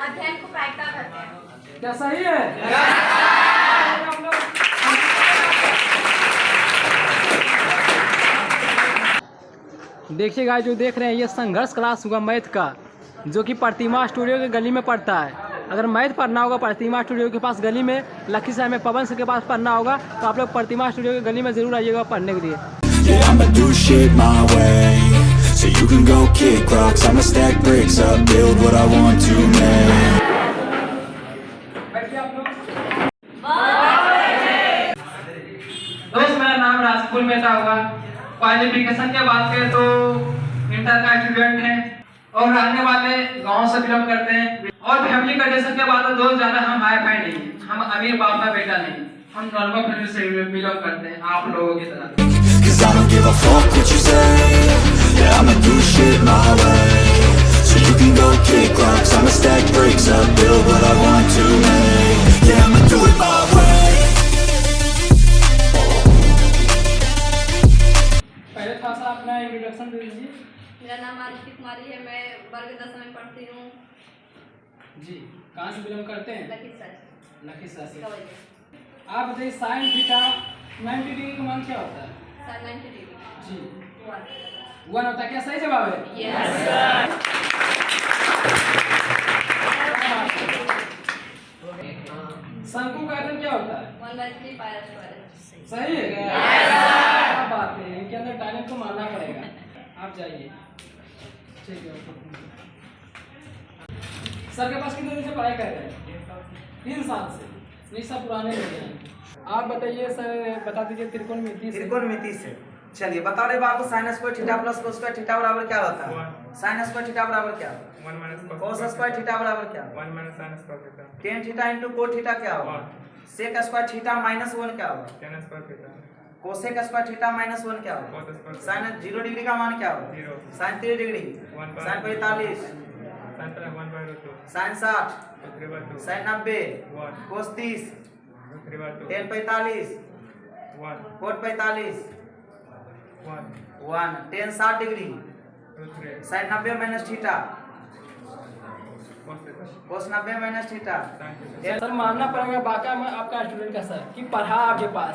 अध्ययन को प्रायिकता करते हैं। क्या सही है? देखिए गाइस, जो देख रहे हैं ये संघर्ष क्लास हुआ मैथ का, जो कि प्रतिमा स्टूडियो के गली में पड़ता है। अगर मैथ पढ़ना होगा प्रतिमा स्टूडियो के पास गली में, लखीसराय में पवन सर के पास पढ़ना होगा तो आप लोग प्रतिमा स्टूडियो के गली में ज़रूर आइएगा पढ़ने के लिए। Yeah, I'ma do shit my way, so you can go kick rocks. I'ma stack bricks up, build what I want to make. दोस्त, मेरा नाम राजकुल मेहता हुआ। क्वालिफिकेशन की बात करें तो इंटर का स्टूडेंट है और रहने वाले गांव से बिलोंग करते हैं। और फैमिली कंडीशन के बात दोस्त, ज़्यादा हम हाई फाई नहीं, हम अमीर बाप का बेटा नहीं, हम नॉर्मल फैमिली से बिलोंग करते हैं आप लोगों की तरह। Cause I don't give a fuck what you say. Yeah, I'ma do shit my way, so you can go kick rocks. I'ma stack bricks up, build what I want to make. Yeah, I'ma do it my way. पहले थोड़ा सा अपना introduction दे दीजिए। मेरा नाम आदित्य कुमारी है, मैं वर्ग 10 में पढ़ती हूँ। जी, कहाँ से बिलोंग करते हैं? लखीसराय से। आप बताइए साइन थीटा 90 डिग्री का मान क्या होता है? साइन 90 डिग्री जी 1 होता है। क्या सही जवाब है? यस। शंकु का आयतन क्या होता है? 1/3 पाई आर स्क्वायर। सही है? क्या बात है, इनके अंदर टैलेंट को मानना पड़ेगा। आप जाइए। ठीक है। सर के पास कितने दिन से पढ़ाई कर रहे हैं? 3 साल से। नहीं, सब पुराने लोग हैं। आप बताइए सर, बता दीजिए त्रिकोणमिति से। चलिए बता रहे बाबू, sine square theta plus cos square theta बराबर क्या होता है? साइन स्क्वायर थीटा बराबर क्या होता है? 1 माइनस कोस स्क्वायर थीटा बराबर क्या होता 1 माइनस साइन स्क्वायर थीटा। है? Tan theta into cot theta क्या होगा? सेक स्क्वायर थीटा माइनस 1 क्या होगा? tan square theta. Cosec square theta minus 1 क्या होगा? cos स्क्वायर साइन 0 डिग्री का मान क्या होगा? 0। साइन 3 डिग्री, 1 साइन 45, sin पर 1/2, sine 60, 3/2, sine 90, 1, cos 30, 3/2, tan 45, 1, cot 45, 1, 1, tan 60 degree, 2, 3, sine 90 minus theta, cos theta, cos 90 minus theta. sin theta. Sir मानना पड़ेगा बाका में आपका स्टूडेंट का सर कि पढ़ा आपके पास।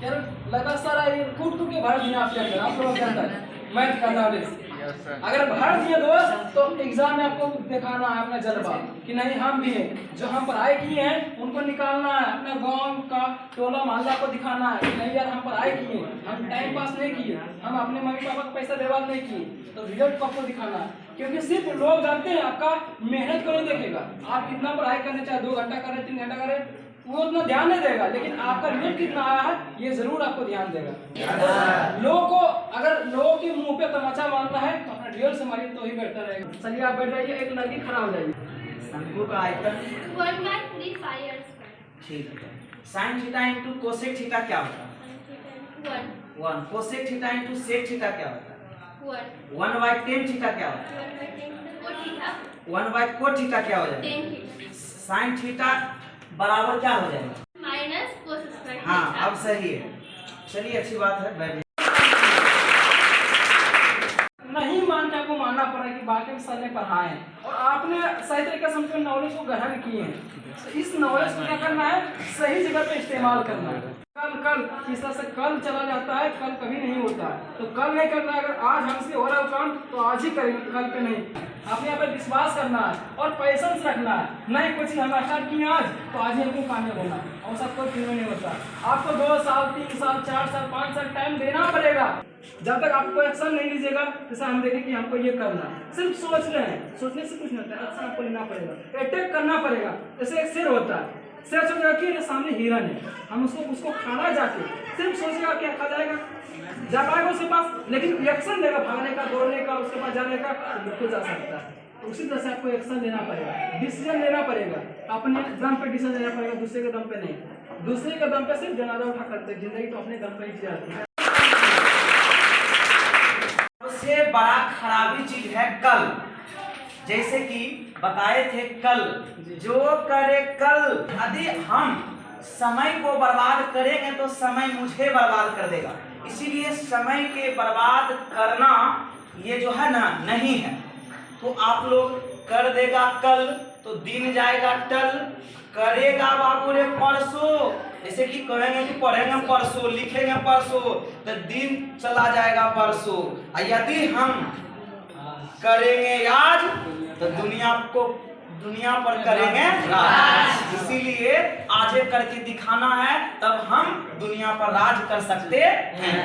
यार लगा सर ये कूट के भर दिया आपके अंदर, आप लोगों के अंदर मैथ का नॉलेज। अगर भर दिए दोस्त तो एग्जाम में आपको दिखाना है अपना जलवा कि नहीं हम भी हैं, जो हम पढ़ाई किए हैं उनको निकालना है, अपना गांव का टोला मोहल्ला को दिखाना है कि नहीं यार हम पढ़ाई किए, हम टाइम पास नहीं किए, हम अपने मम्मी पापा का पैसा बर्बाद नहीं किए। तो रिजल्ट को आपको दिखाना है, क्योंकि सिर्फ लोग जानते हैं आपका मेहनत को नहीं देखेगा। आप कितना पढ़ाई करने, चाहे 2 घंटा करें 3 घंटा करें, वो उतना ध्यान नहीं देगा, लेकिन आपका रिजल्ट कितना आया है ये जरूर आपको ध्यान देगा। लोगों को, अगर लोगों के मुंह पे तमाचा मारना है तो अपना रिजल्ट से मारिए तो ही बेहतर रहेगा। चलिए आप बैठ जाइए, एक लड़की खड़ा हो जाइए। शंकु का आयतन 1/3 पाई आर स्क्वायर। ठीक है। Sine theta into cosec theta क्या होता है? 1। Cosec theta into sec theta क्या होता है? 1/10 थीटा क्या होता है? 1/cot थीटा क्या हो जाएगा? साइन थीटा बराबर क्या हो जाएगा? Minus cos square. हाँ, अब सही है। चलिए अच्छी बात है, बैठ जाइए। नहीं मानते आपको मानना पड़ा कि बाकी सर ने पढ़ाए और आपने सही तरीके से उनके नॉलेज को ग्रहण किए हैं। तो इस नॉलेज को क्या करना है, सही जगह पे इस्तेमाल करना है। कल इस तरह से कल चला जाता है, कल कभी नहीं होता है। तो कल नहीं करना है, अगर आज हमसे हो रहा है काम तो आज ही करेंगे, कल पे नहीं। आपने यहाँ पे विश्वास करना है और पेशेंस रखना है। नहीं कुछ हम स्टार्ट किए आज तो आज ही हमको कामयाब होना, और सब कोई फ्री में नहीं होता। आपको 2 साल 3 साल 4 साल 5 साल टाइम देना पड़ेगा। जब तक आप कोई एक्शन नहीं लीजिएगा, जैसे हम देखें कि हमको ये करना है, सिर्फ सोच रहे हैं, सोचने से कुछ नहीं होता है, एक्शन आपको लेना पड़ेगा, अटैक करना पड़ेगा। जैसे एक शेर होता है, शेर सोचेगा कि सामने हिरन है, हम उसको खाना जाके, सिर्फ सोचेगा क्या खा जाएगा, जा पाएगा उसके पास, लेकिन एक्शन देगा भागने का, दौड़ने का, उसके पास जाने का, तो बिल्कुल जा सकता है। उसी तरह से आपको एक्शन लेना पड़ेगा, डिसीजन लेना पड़ेगा, अपने दम पे डिसीजन लेना पड़ेगा, दूसरे के दम पे नहीं। दूसरे के दम पे सिर्फ जनाजा उठा करते, जिंदगी तो अपने दम पे ही जी जाती है। सबसे बड़ा खराबी चीज है कल। जैसे कि बताए थे कल, जो करे कल। यदि हम समय को बर्बाद करेंगे तो समय मुझे बर्बाद कर देगा। इसीलिए समय के बर्बाद करना ये जो है ना नहीं है। तो आप लोग कर देगा कल तो दिन जाएगा टल, करेगा बाबू रे परसों, जैसे कि कहेंगे कि पढ़ेंगे परसों, लिखेंगे परसों, तो दिन चला जाएगा परसों। और यदि हम करेंगे आज तो दुनिया पर करेंगे राज। इसीलिए आज करके दिखाना है, तब हम दुनिया पर राज कर सकते हैं।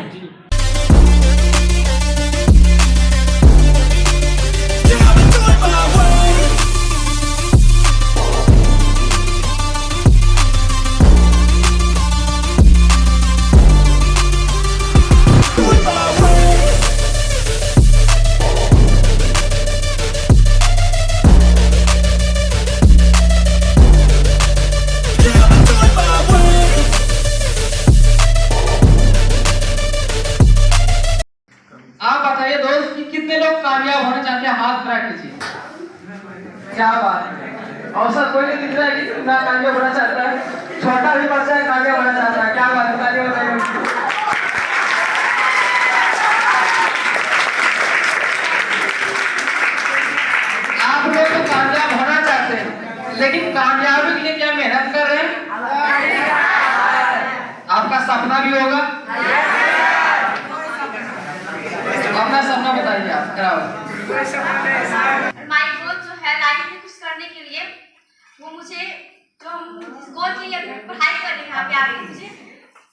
आप बताइए दोस्त कि कितने लोग कामयाब होना चाहते हैं? हाथ खड़ा कीजिए। क्या बात है, अवसर कोई नहीं दिख रहा है कि कितना कामयाब होना चाहता है। छोटा भी बच्चा है कामयाब होना चाहता है। क्या बात है, तालियां बजाइए। आप लोग तो कामयाब होना चाहते हैं, लेकिन कामयाबी के लिए क्या मेहनत कर रहे हैं? आपका सपना भी होगा। अपना सपना बताइए आप। माय गोल जो है लाइफ में कुछ करने के लिए, वो मुझे जो हम गोल के लिए पढ़ाई कर रहे हैं यहाँ पे आगे, मुझे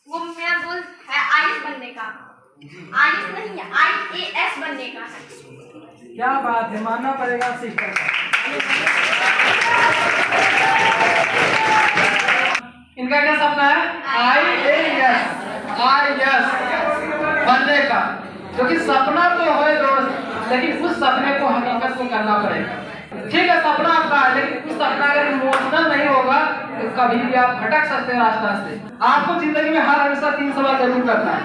वो मेरा गोल है IAS बनने का। IAS नहीं, IAS बनने का है। क्या बात है, मानना पड़ेगा सिस्टर का। इनका क्या सपना है? IAS बनने का, जो कि सपना तो है दोस्त, लेकिन उस सपने को हकीकत को करना पड़ेगा। ठीक है, सपना आपका है, लेकिन उस सपना अगर इमोशनल नहीं होगा तो कभी भी आप भटक सकते हैं रास्ता से। आपको जिंदगी में हर हमेशा 3 सवाल जरूर करना है।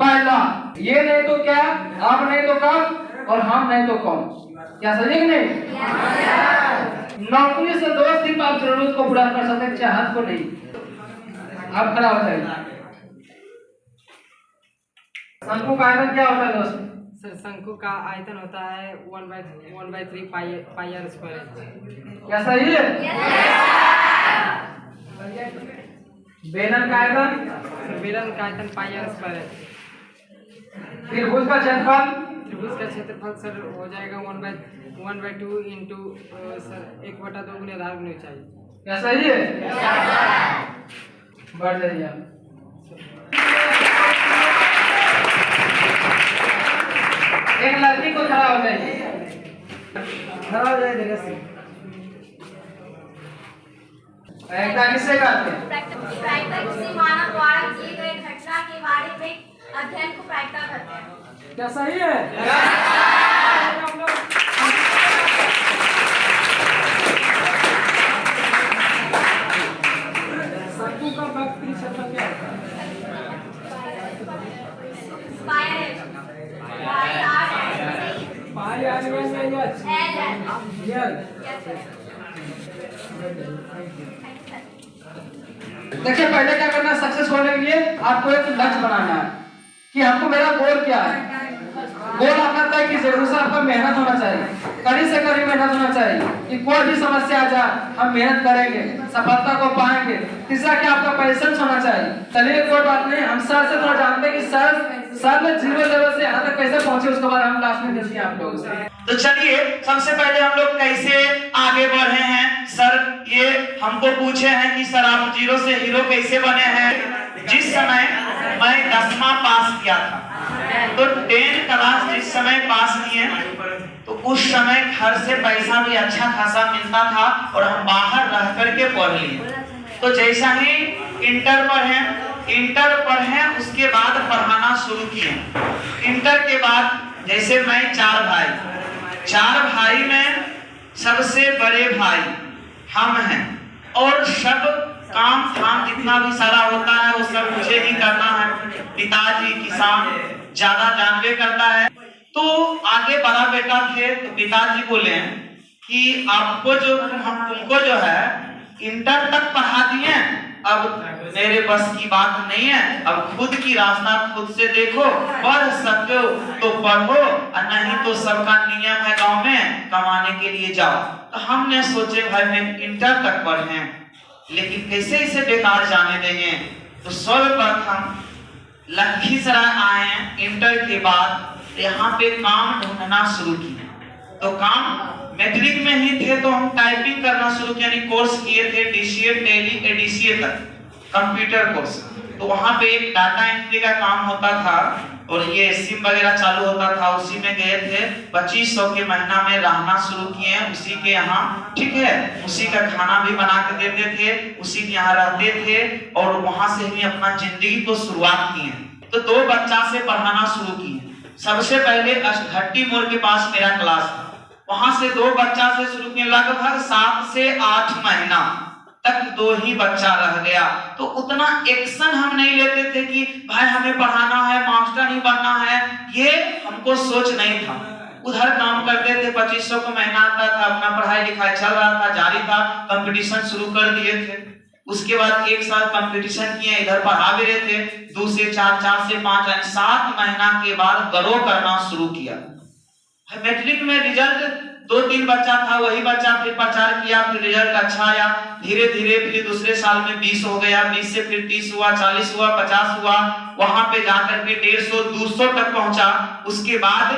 पहला, ये नहीं तो क्या, अब नहीं तो कब, और हम नहीं तो कौन। क्या सही कि नहीं? नौकरी से दोस्त सिर्फ आप जरूरत को पूरा कर सकते हैं, चाहत को नहीं। आप खड़ा हो जाइए। शंकु का आयतन क्या होता है दोस्त? सर शंकु का आयतन होता है 1/3 पाई आर स्क्वायर। क्या सही है? बेलन का आयतन? बेलन का आयतन पाई आर स्क्वायर है। त्रिभुज का क्षेत्रफल? त्रिभुज का क्षेत्रफल सर हो जाएगा 1/2 इंटू सर 1/2 गुने आधार गुने ऊंचाई। क्या सही है? बढ़ जाइए आप। एक लड़की को खड़ा हो जाइए। खड़ा हो जाइए जगह से। ऐसा किससे करते हैं? प्रायिकता किसी मानव द्वारा किए गए घटना के बारे में अध्ययन को प्रायिकता कहते हैं। क्या सही है? शंकु का वक्र क्षेत्रफल क्या होता है? देखिए, पहले क्या करना है, सक्सेस होने के लिए आपको एक लक्ष्य बनाना है कि हमको मेरा गोल क्या है। गोल अपना तय कीजिए, दूसरा आपका मेहनत होना चाहिए, कड़ी से कड़ी मेहनत होना चाहिए कि कोई भी समस्या आ जाए हम मेहनत करेंगे, सफलता को पाएंगे। तीसरा क्या, आपका पैशन होना चाहिए। चलिए कोई बात नहीं, हम सर से थोड़ा जानते हैं कि सर ने 0 लेवल से यहाँ तक कैसे पहुंचे, उसके बाद हम लास्ट में मिलते हैं आप लोगों से। तो चलिए सबसे पहले हम लोग कैसे आगे बढ़े हैं। सर ये हमको पूछे हैं कि सर आप 0 से हीरो कैसे बने हैं। जिस समय मैं 10वां पास किया था, तो 10 क्लास जिस समय पास किए, तो उस समय घर से पैसा भी अच्छा खासा मिलता था और हम बाहर रह करके पढ़ लिए। तो जैसा ही इंटर पढ़े उसके बाद पढ़ाना शुरू किए। इंटर के बाद जैसे मैं 4 भाई में सबसे बड़े भाई हम हैं और सब काम धाम जितना भी सारा होता है वो सब मुझे ही करना है। पिताजी किसान ज्यादा जानवे करता है। तो आगे बड़ा बेटा थे तो पिताजी बोले कि आपको तुमको जो है इंटर तक पढ़ा दिए, अब मेरे बस की बात नहीं है, अब खुद की रास्ता खुद से देखो, पढ़ सकते हो तो पढ़ो और नहीं तो सबका नियम है गांव में कमाने के लिए जाओ। तो हमने सोचे भाई मैं इंटर तक पढ़े, लेकिन कैसे इसे बेकार जाने देंगे। तो सर्वप्रथम लखीसराय आए इंटर के बाद, यहाँ पे काम ढूंढना शुरू किया। तो काम मैट्रिक में ही थे तो हम टाइपिंग करना शुरू किया, यानी कोर्स किए थे DCA टेली ADCA तक कंप्यूटर कोर्स। तो वहाँ पे एक डाटा एंट्री का काम होता था और ये सिम वगैरह चालू होता था, उसी में गए थे। 2500 के महीना में रहना शुरू किए उसी के यहाँ, ठीक है। उसी का खाना भी बना के देते थे, उसी के यहाँ रहते थे और वहां से ही अपना जिंदगी को शुरुआत किए। तो 2 बच्चा से पढ़ाना शुरू किए। सबसे पहले घट्टी मोड़ के पास मेरा क्लास था, वहां से 2 बच्चा से शुरू किए। लगभग 7 से 8 महीना तक 2 ही बच्चा रह गया। तो उतना एक्शन हम नहीं लेते थे कि भाई हमें पढ़ाना है, मास्टर ही बनना है, ये हमको सोच नहीं था। उधर काम करते थे, 2500 को महीना आता था, अपना पढ़ाई लिखाई चल रहा था, जारी था। कंपटीशन शुरू कर दिए थे, उसके बाद 1 साल कंपटीशन किए, इधर पढ़ा भी रहे थे। 2 से 4, 4 से 5, 7 महीना के बाद ग्रो करना शुरू किया। मैट्रिक में रिजल्ट 2-3 बच्चा था, वही बच्चा फिर प्रचार किया, फिर रिजल्ट अच्छा आया। धीरे धीरे फिर दूसरे साल में 20 हो गया, 20 से फिर 30 हुआ, 40 हुआ, 50 हुआ, वहां पे जाकर के 150, 200 तक पहुंचा। उसके बाद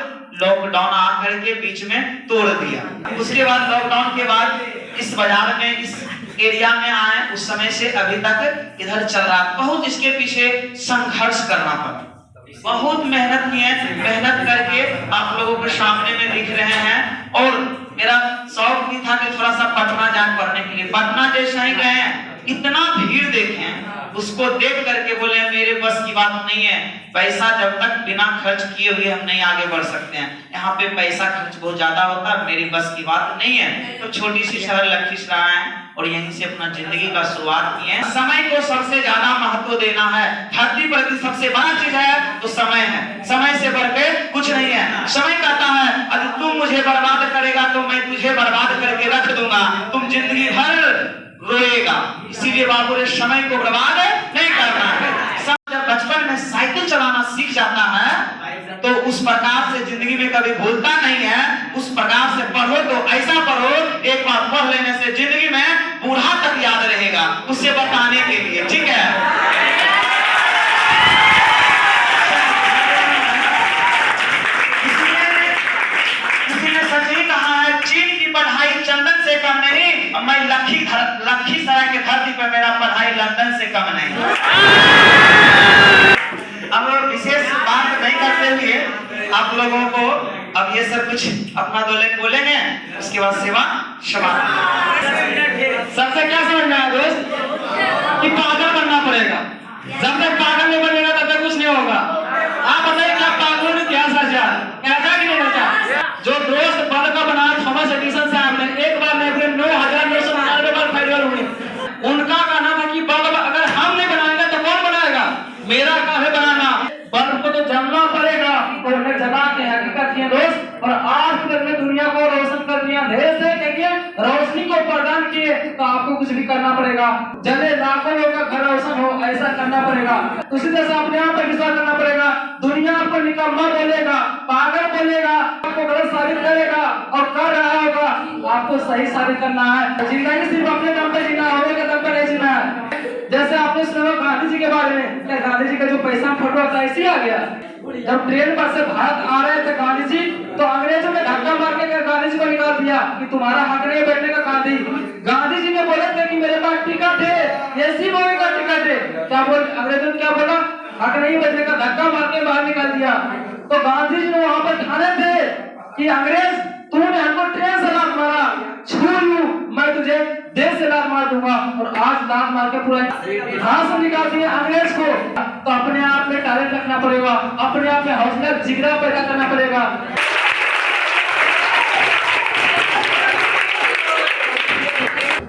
लॉकडाउन आकर के बीच में तोड़ दिया। उसके बाद लॉकडाउन के बाद इस बाजार में, इस एरिया में आए, उस समय से अभी तक इधर चल रहा। बहुत इसके पीछे संघर्ष करना पड़ा, बहुत मेहनत किए, मेहनत करके आप लोगों के सामने में दिख रहे हैं। और मेरा शौक भी था कि थोड़ा सा पटना जाए पढ़ने के लिए। पटना जैसे ही गए, इतना भीड़ देखें, उसको देख करके बोले मेरे बस की बात नहीं है। पैसा जब तक बिना खर्च किए हुए हम नहीं आगे बढ़ सकते हैं। यहाँ पे पैसा खर्च बहुत ज्यादा होता है, मेरी बस की बात नहीं है। तो छोटी सी शहर लखीसराय है और यहीं से अपना जिंदगी का शुरुआत किए। समय को सबसे ज्यादा महत्व देना है। धरती पर सबसे बड़ा चीज है तो समय है, समय से बढ़ के कुछ नहीं है। समय कहता है अगर तुम मुझे बर्बाद करेगा तो मैं तुझे बर्बाद करके रख दूंगा, तुम जिंदगी भर रोएगा। इसीलिए बाबू ने समय को बर्बाद नहीं करना है। जब बचपन में साइकिल चलाना सीख जाता है तो उस प्रकार से जिंदगी में कभी भूलता नहीं है। उस प्रकार से पढ़ो तो ऐसा पढ़ो, एक बार पढ़ लेने से जिंदगी में बूढ़ा तक याद रहेगा, उससे बताने के लिए, ठीक है। सच ही कहा है, चीन की पढ़ाई चंदन से कम नहीं, मैं लखीसराय के धरती पर मेरा पढ़ाई लंदन से कम नहीं। अब विशेष बात नहीं करते हुए आप लोगों को अब ये सब कुछ अपना 2 लाइन बोलेंगे, उसके बाद सेवा समाप्त। सबसे क्या समझना है दोस्त कि पागल बनना पड़ेगा। जब तक पागल नहीं बनेगा तब तक कुछ नहीं होगा। आप बताइए क्या पागलों ने क्या सोचा, ऐसा कि नहीं सोचा? जो दोस्त पढ़ का बना थॉमस एडिसन साहब ने, एक बार में 9,999 बार फेलियर हुए। उनका कहना था कि बल्ब अगर हम नहीं बनाएंगे तो कौन बनाएगा? मेरा काम है बनाना, बल्ब को तो जलना पड़ेगा। तो उन्हें जला के हकीकत किए दोस्त, और आज तक ने दुनिया को रोशन कर दिया, ढेर से देखिए रोशनी को प्रदान किए। तो आपको कुछ भी करना पड़ेगा, जले लाखों लोगों का घर रोशन हो, ऐसा करना पड़ेगा। उसी तरह से अपने आप पर विश्वास करना पड़ेगा। दुनिया आपको निकम्मा बोलेगा, पागल बोलेगा, आपको गलत साबित करेगा और कर रहा होगा, आपको सही साबित करना है। जिंदगी सिर्फ अपने दम पे जीना, होने के दम पे नहीं जीना है। जैसे आपने सुना गांधी जी के बारे में, क्या गांधी जी का जो पैसा फोटो था ऐसे आ गया? जब ट्रेन पर से भारत आ रहे थे गांधी जी, तो अंग्रेजों ने धक्का मार के गांधी जी को निकाल दिया कि तुम्हारा हक नहीं बैठने का। गांधी जी ने बोले थे कि मेरे पास टिकट है, एसी बोगी का टिकट है। क्या बोल अंग्रेजों ने क्या बोला? हक नहीं बैठने का, धक्का मार के बाहर निकाल दिया। तो गांधी जी ने वहां पर ठाने थे कि अंग्रेज तूने हमको ट्रेन से लात मारा, मैं तुझे देश से लात मार दूंगा। और आज लात मार के पूरा घास निकाल दिया अंग्रेज को। तो अपने आप में टैलेंट रखना पड़ेगा, अपने आप में हौसला जिगरा पैदा करना पड़ेगा।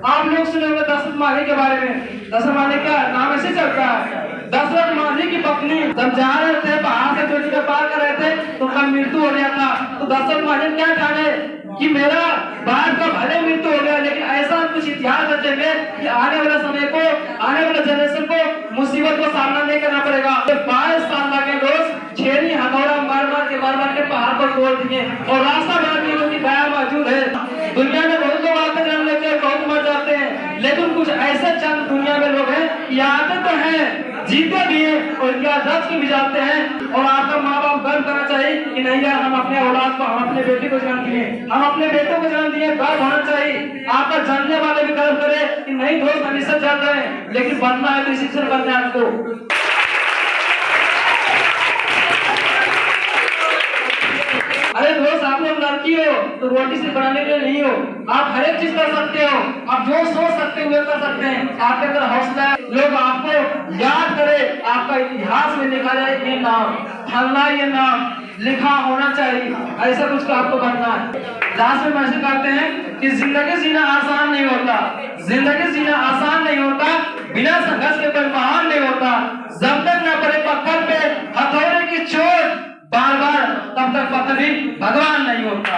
आप लोग सुने होंगे दशरथ मांझी के बारे में। दशरथ मांझी का नाम ऐसे चलता है। दशरथ मांझी की पत्नी जब जा रहे थे पहाड़ से चोटी पे पार कर रहे थे तो उनका मृत्यु हो गया था। तो दशरथ मांझी क्या ठाने कि मेरा बाप का भले मृत्यु हो गया, लेकिन ऐसा कुछ इतिहास बचेंगे कि आने वाले समय को, आने वाले जनरेशन को मुसीबत को सामना नहीं करना पड़ेगा। 22 साल लगे दोस्त, छेनी हथौड़ा मार मार के पहाड़ पर तोड़ दिए और रास्ता बना दिया जो कि गया मौजूद है। दुनिया में बहुत लोग आते जन्म लेके बहुत मर जाते हैं, लेकिन कुछ ऐसे चंद दुनिया में लोग हैं कि आते तो हैं, जीते भी हैं और क्या रच के भी जाते हैं। और आपका माँ बाप गर्व करना चाहिए कि नहीं यार हम अपने औलाद को, हम अपने बेटे को जन्म दिए, हम अपने बेटों को जन्म दिए, गर्व होना चाहिए। आपका जानने वाले भी गर्व करे कि नहीं दोस्त हम इससे चल रहे हैं, लेकिन बनना है तो इसी से बनना है आपको। अरे दोस्त आप लोग लड़की हो तो रोटी से बनाने के लिए नहीं हो, आप हर एक चीज कर सकते हो, आप जो सोच सकते हो वो कर सकते हैं। आपके अंदर हौसला है, लोग आपको याद करे, आपका इतिहास में लिखा जाए ये नाम, फलना ये नाम लिखा होना चाहिए, ऐसा कुछ तो आपको बनना है। लास्ट में मैसेज करते हैं कि जिंदगी जीना आसान नहीं होता, जिंदगी जीना आसान नहीं होता, बिना संघर्ष के कोई महान नहीं होता। जब तक न पड़े पत्थर पे हथौड़े की चोट बार बार, तब तक पत्थर भी भगवान नहीं होता।